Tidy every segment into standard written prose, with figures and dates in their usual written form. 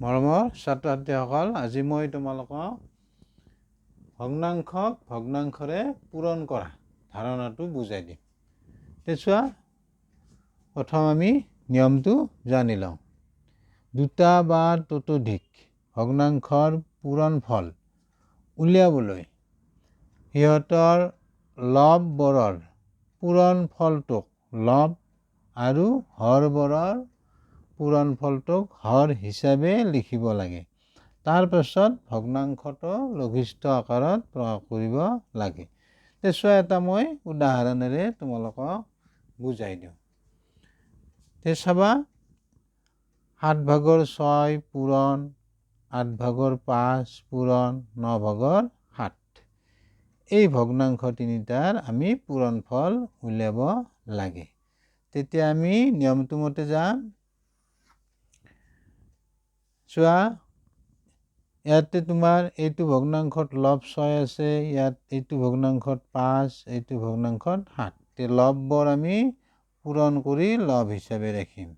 মৰমৰ ছাত্ৰ ছাত্ৰীসকল, আজি মই তোমালোকক ভগ্নাংশক ভগ্নাংশৰে পূৰণ কৰা ধাৰণাটো বুজাই দিম। চোৱা, প্ৰথম আমি নিয়মটো জানি লওঁ। দুটা বা ততোধিক ভগ্নাংশৰ পূৰণফল উলিয়াবলৈ সিহঁতৰ লববোৰৰ পূৰণফলটোক লব আৰু হৰবোৰৰ পূৰণফলটোক হৰ হিচাপে লিখিব লাগে। তাৰ পাছত ভগ্নাংশটো লঘিষ্ঠ আকাৰত প্ৰকাশ কৰিব লাগে। চোৱা, এটা মই উদাহৰণেৰে তোমালোকক বুজাই দিওঁ। চাবা, 7/6 পূৰণ 8/5 পূৰণ 9/7। এই ভগ্নাংশ তিনিটাৰ আমি পূৰণফল উলিয়াব লাগে। তেতিয়া আমি নিয়মটো মতে যাম। চোৱা, ইয়াতে তোমাৰ এইটো ভগ্নাংশত লব 6 আছে, ইয়াত এইটো ভগ্নাংশত 5, এইটো ভগ্নাংশত 7। লববোৰ আমি পূৰণ কৰি লব হিচাপে ৰাখিম,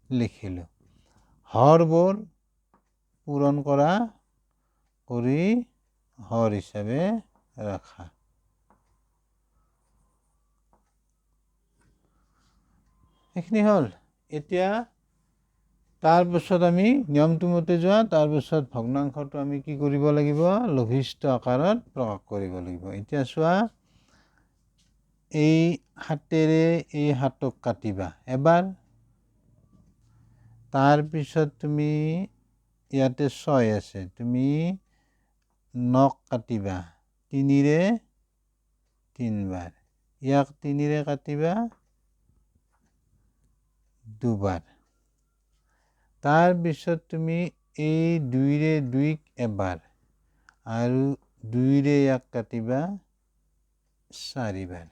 লিখিলোঁ। হৰবোৰ পূৰণ কৰা কৰি হৰ হিচাপে ৰাখা। এইখিনি হ'ল। এতিয়া তাৰপিছত আমি নিয়মটো মতে যোৱা, তাৰপিছত ভগ্নাংশটো আমি কি কৰিব লাগিব? লঘিষ্ঠ আকাৰত প্ৰকাশ কৰিব লাগিব। এতিয়া চোৱা, এই 7ৰে এই 7ক কাটিবা এবাৰ। তাৰপিছত তুমি ইয়াতে 6 আছে, তুমি 9ক কাটিবা 3ৰে 3 বাৰ। ইয়াক 3ৰে কাটিবা 2 বাৰ। তাৰপিছত তুমি এই 2ৰে 2ক এবাৰ আৰু 2ৰে ইয়াক কাটিবা 4 বাৰ।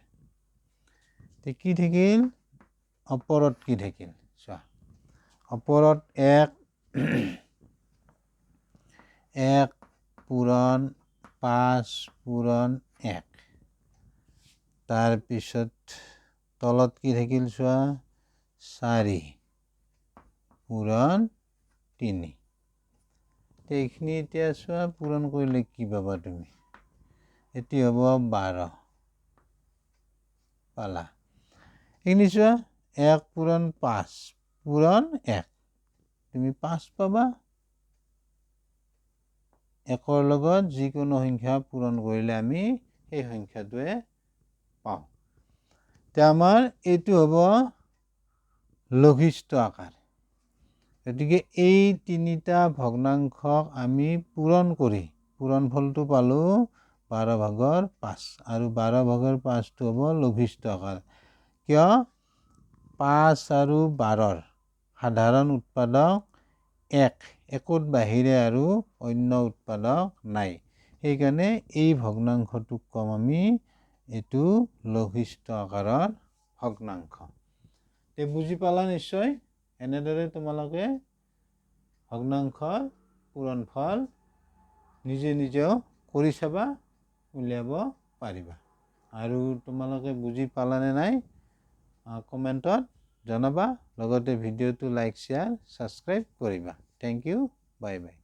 কি থাকিল? ওপৰত কি থাকিল? চোৱা, ওপৰত 1 পূৰণ 5 পূৰণ 1। তাৰপিছত তলত কি থাকিল? চোৱা, 4 পূৰণ 3। এইখিনি এতিয়া চোৱা, পূৰণ কৰিলে কি পাবা তুমি? এটি হ'ব 12 পালা। এইখিনি চোৱা, 1 পূৰণ 5 পূৰণ 1, তুমি 5 পাবা। 1ৰ লগত যিকোনো সংখ্যা পূৰণ কৰিলে আমি সেই সংখ্যাটোৱে পাওঁ। এতিয়া আমাৰ এইটো হ'ব লঘিষ্ঠ আকাৰ। গতিকে এই তিনিটা ভগ্নাংশক আমি পূৰণ কৰি পূৰণফলটো পালোঁ 12/5, আৰু 12/5টো হ'ব লঘিষ্ঠ আকাৰ। কিয়? 5 আৰু 12ৰ সাধাৰণ উৎপাদক 1, 1ৰ বাহিৰে আৰু অন্য উৎপাদক নাই। সেইকাৰণে এই ভগ্নাংশটোক কম আমি এইটো লঘিষ্ঠ আকাৰৰ ভগ্নাংশ। বুজি পালা নিশ্চয়? এনেদৰে তোমালোকে ভগ্নাংশৰ পূৰণফল নিজে নিজেও কৰি চাবা, উলিয়াব পাৰিবা। আৰু তোমালোকে বুজি পালানে নাই কমেণ্টত জনাবা। লগতে ভিডিঅ'টো লাইক, শ্বেয়াৰ, ছাবস্ক্ৰাইব কৰিবা। Thank you, bye by.